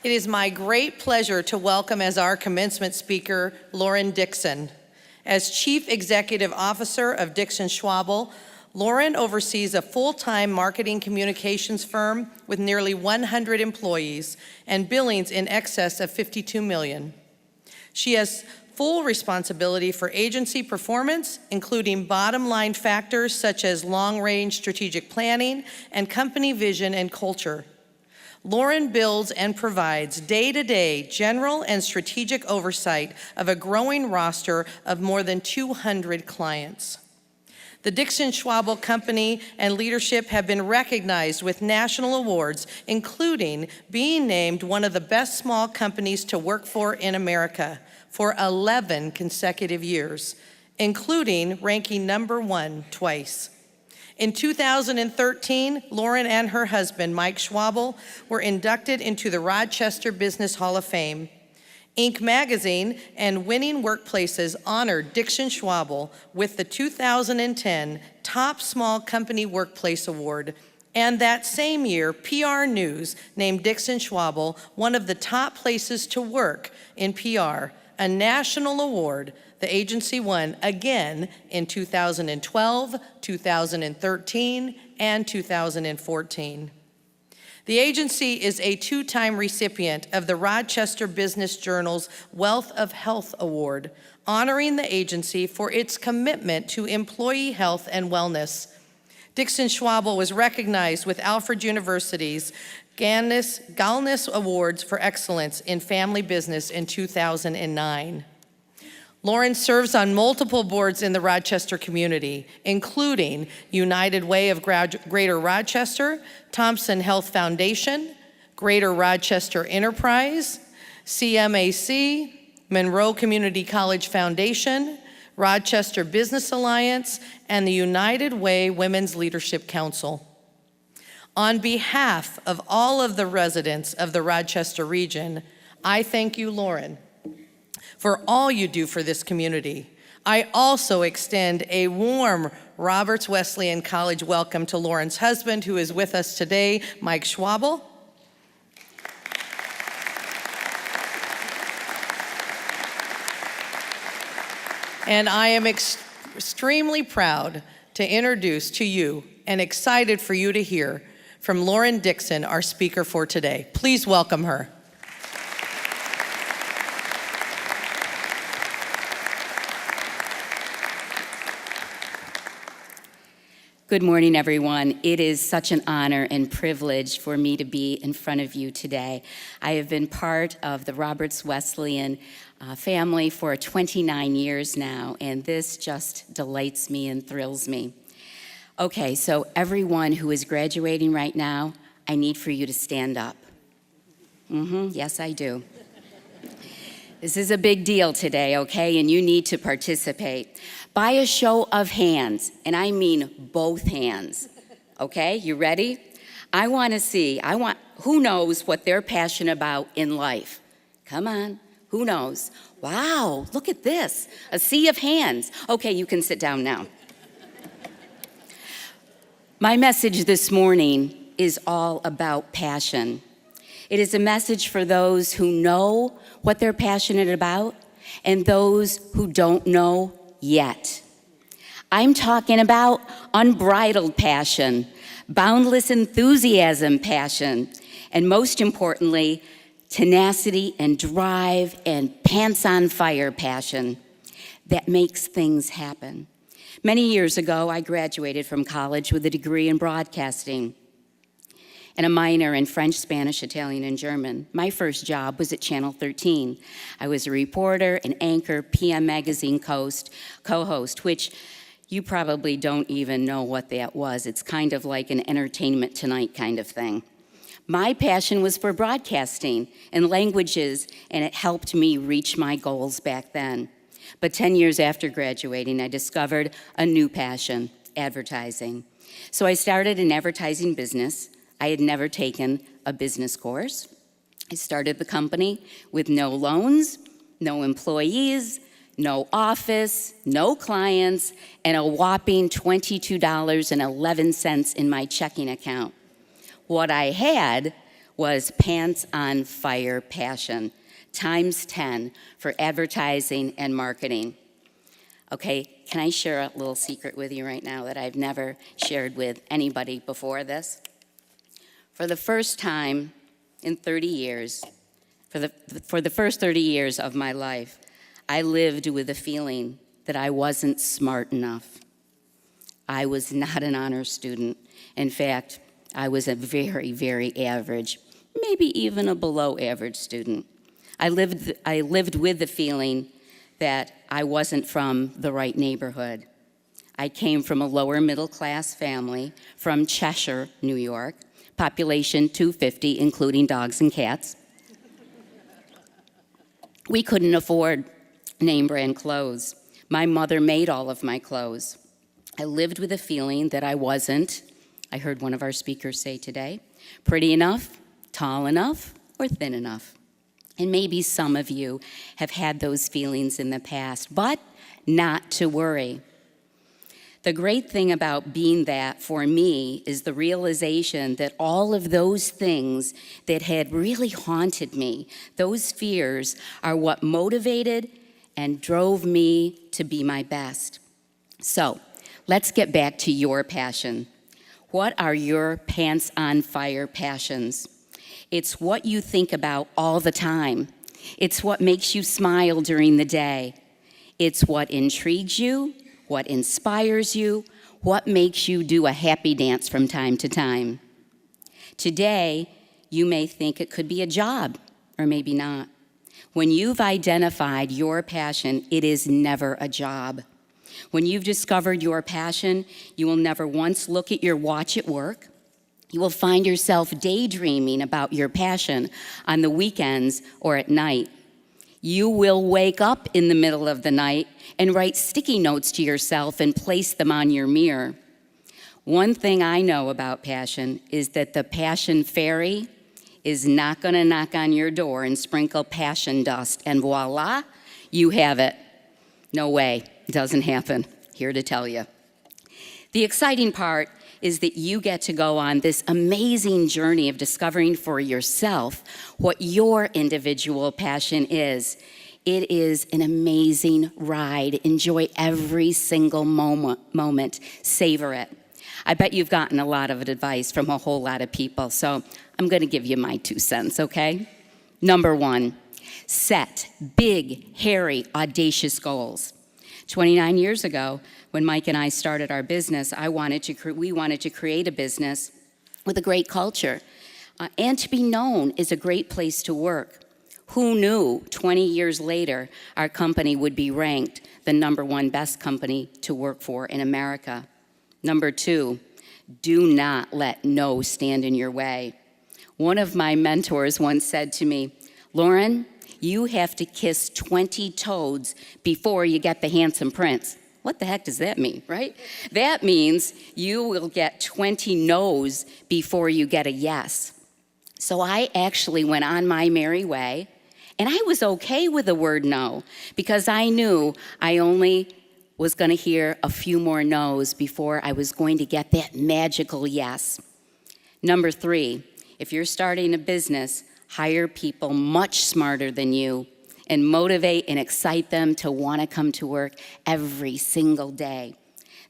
It is my great pleasure to welcome as our commencement speaker, Lauren Dixon. As Chief Executive Officer of Dixon Schwabel, Lauren oversees a full-time marketing communications firm with nearly 100 employees and billings in excess of $52 million. She has full responsibility for agency performance, including bottom-line factors such as long-range strategic planning and company vision and culture. Lauren builds and provides day-to-day general and strategic oversight of a growing roster of more than 200 clients. The Dixon Schwabel Company and leadership have been recognized with national awards, including being named one of the best small companies to work for in America for 11 consecutive years, including ranking #1 twice. In 2013, Lauren and her husband, Mike Schwabel, were inducted into the Rochester Business Hall of Fame. Inc. magazine and Winning Workplaces honored Dixon Schwabel with the 2010 Top Small Company Workplace Award. And that same year, PR News named Dixon Schwabel one of the top places to work in PR, a national award the agency won again in 2012, 2013, and 2014. The agency is a 2-time recipient of the Rochester Business Journal's Wealth of Health Award, honoring the agency for its commitment to employee health and wellness. Dixon Schwabel was recognized with Alfred University's Gallness Awards for Excellence in Family Business in 2009. Lauren serves on multiple boards in the Rochester community, including United Way of Greater Rochester, Thompson Health Foundation, Greater Rochester Enterprise, CMAC, Monroe Community College Foundation, Rochester Business Alliance, and the United Way Women's Leadership Council. On behalf of all of the residents of the Rochester region, I thank you, Lauren, for all you do for this community. I also extend a warm Roberts Wesleyan College welcome to Lauren's husband, who is with us today, Mike Schwabel. And I am extremely proud to introduce to you and excited for you to hear from Lauren Dixon, our speaker for today. Please welcome her. Good morning, everyone. It is such an honor and privilege for me to be in front of you today. I have been part of the Roberts Wesleyan family for 29 years now, and this just delights me and thrills me. Okay, so everyone who is graduating right now, I need for you to stand up. Yes, I do. This is a big deal today, okay, and you need to participate. By a show of hands, and I mean both hands, okay? You ready? I want to see, who knows what they're passionate about in life? Come on, who knows? Wow, look at this, a sea of hands. Okay, you can sit down now. My message this morning is all about passion. It is a message for those who know what they're passionate about and those who don't know yet. I'm talking about unbridled passion, boundless enthusiasm passion, and most importantly, tenacity and drive and pants on fire passion that makes things happen. Many years ago, I graduated from college with a degree in broadcasting and a minor in French, Spanish, Italian, and German. My first job was at Channel 13. I was a reporter, an anchor, PM Magazine co-host, which you probably don't even know what that was. It's kind of like an Entertainment Tonight kind of thing. My passion was for broadcasting and languages, and it helped me reach my goals back then. But 10 years after graduating, I discovered a new passion, advertising. So I started an advertising business. I had never taken a business course. I started the company with no loans, no employees, no office, no clients, and a whopping $22.11 in my checking account. What I had was pants on fire passion, times 10 for advertising and marketing. Okay, can I share a little secret with you right now that I've never shared with anybody before this? For the first time in 30 years, for the first 30 years of my life, I lived with the feeling that I wasn't smart enough. I was not an honor student. In fact, I was a very, very average, maybe even a below average student. I lived with the feeling that I wasn't from the right neighborhood. I came from a lower middle class family from Cheshire, New York, population 250, including dogs and cats. We couldn't afford name brand clothes. My mother made all of my clothes. I lived with a feeling that I wasn't, I heard one of our speakers say today, pretty enough, tall enough, or thin enough. And maybe some of you have had those feelings in the past, but not to worry. The great thing about being that for me is the realization that all of those things that had really haunted me, those fears, are what motivated and drove me to be my best. So, let's get back to your passion. What are your pants on fire passions? It's what you think about all the time. It's what makes you smile during the day. It's what intrigues you, what inspires you, what makes you do a happy dance from time to time. Today, you may think it could be a job, or maybe not. When you've identified your passion, it is never a job. When you've discovered your passion, you will never once look at your watch at work. You will find yourself daydreaming about your passion on the weekends or at night. You will wake up in the middle of the night and write sticky notes to yourself and place them on your mirror. One thing I know about passion is that the passion fairy is not going to knock on your door and sprinkle passion dust, and voila, you have it. No way, it doesn't happen. Here to tell you. The exciting part is that you get to go on this amazing journey of discovering for yourself what your individual passion is. It is an amazing ride. Enjoy every single moment. Savor it. I bet you've gotten a lot of advice from a whole lot of people, so I'm going to give you my 2 cents, okay? Number 1, set big, hairy, audacious goals. 29 years ago, when Mike and I started our business, we wanted to create a business with a great culture and to be known as a great place to work. Who knew 20 years later our company would be ranked the #1 best company to work for in America? Number 2, do not let no stand in your way. One of my mentors once said to me, "Lauren, you have to kiss 20 toads before you get the handsome prince." What the heck does that mean, right? That means you will get 20 no's before you get a yes. So I actually went on my merry way, and I was okay with the word no, because I knew I only was going to hear a few more no's before I was going to get that magical yes. Number 3, if you're starting a business, hire people much smarter than you and motivate and excite them to want to come to work every single day.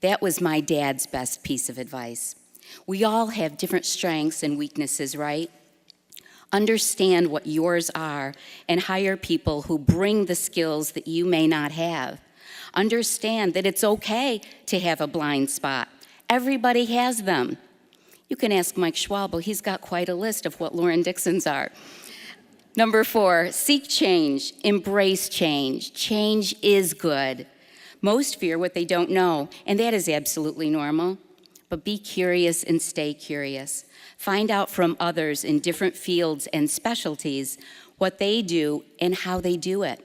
That was my dad's best piece of advice. We all have different strengths and weaknesses, right? Understand what yours are and hire people who bring the skills that you may not have. Understand that it's okay to have a blind spot. Everybody has them. You can ask Mike Schwabel. He's got quite a list of what Lauren Dixon's are. Number 4, seek change, embrace change. Change is good. Most fear what they don't know, and that is absolutely normal. But be curious and stay curious. Find out from others in different fields and specialties what they do and how they do it.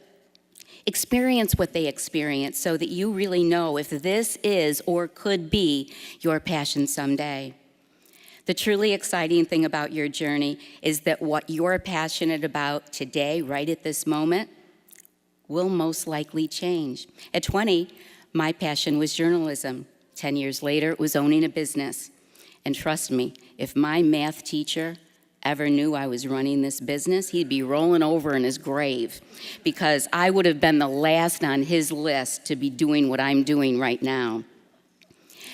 Experience what they experience so that you really know if this is or could be your passion someday. The truly exciting thing about your journey is that what you're passionate about today, right at this moment, will most likely change. At 20, my passion was journalism. 10 years later, it was owning a business. And trust me, if my math teacher ever knew I was running this business, he'd be rolling over in his grave, because I would have been the last on his list to be doing what I'm doing right now.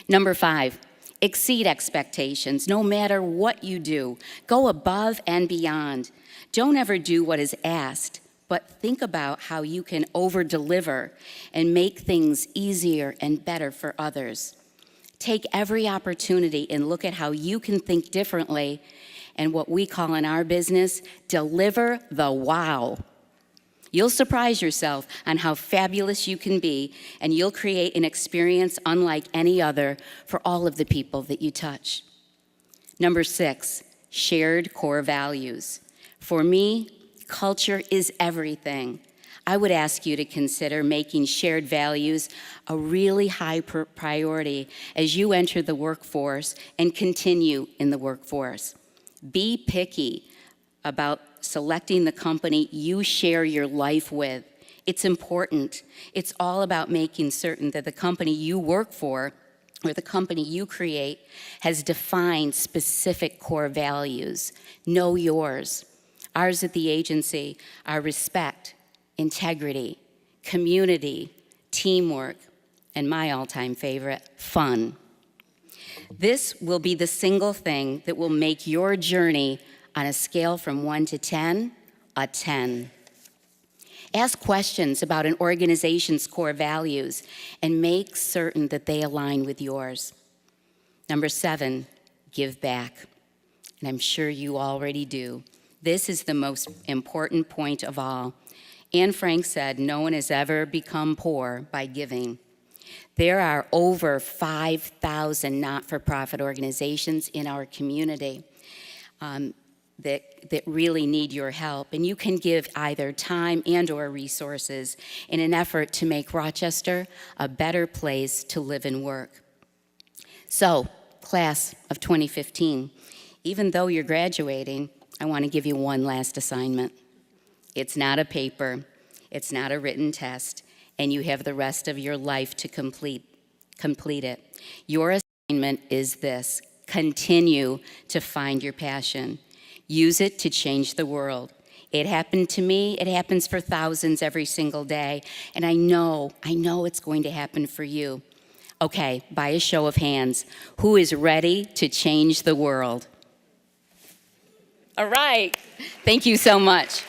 Number 5, exceed expectations. No matter what you do, go above and beyond. Don't ever do what is asked, but think about how you can over-deliver and make things easier and better for others. Take every opportunity and look at how you can think differently, and what we call in our business, deliver the wow. You'll surprise yourself on how fabulous you can be, and you'll create an experience unlike any other for all of the people that you touch. Number 6, shared core values. For me, culture is everything. I would ask you to consider making shared values a really high priority as you enter the workforce and continue in the workforce. Be picky about selecting the company you share your life with. It's important. It's all about making certain that the company you work for or the company you create has defined specific core values. Know yours. Ours at the agency are respect, integrity, community, teamwork, and my all-time favorite, fun. This will be the single thing that will make your journey on a scale from 1 to 10, a 10. Ask questions about an organization's core values and make certain that they align with yours. Number 7, give back. And I'm sure you already do. This is the most important point of all. Anne Frank said, "No one has ever become poor by giving." There are over 5,000 not-for-profit organizations in our community that really need your help. And you can give either time and or resources in an effort to make Rochester a better place to live and work. So, class of 2015, even though you're graduating, I want to give you one last assignment. It's not a paper, it's not a written test, and you have the rest of your life to complete it. Your assignment is this: continue to find your passion. Use it to change the world. It happened to me, it happens for thousands every single day, and I know it's going to happen for you. Okay, by a show of hands, who is ready to change the world? All right, thank you so much.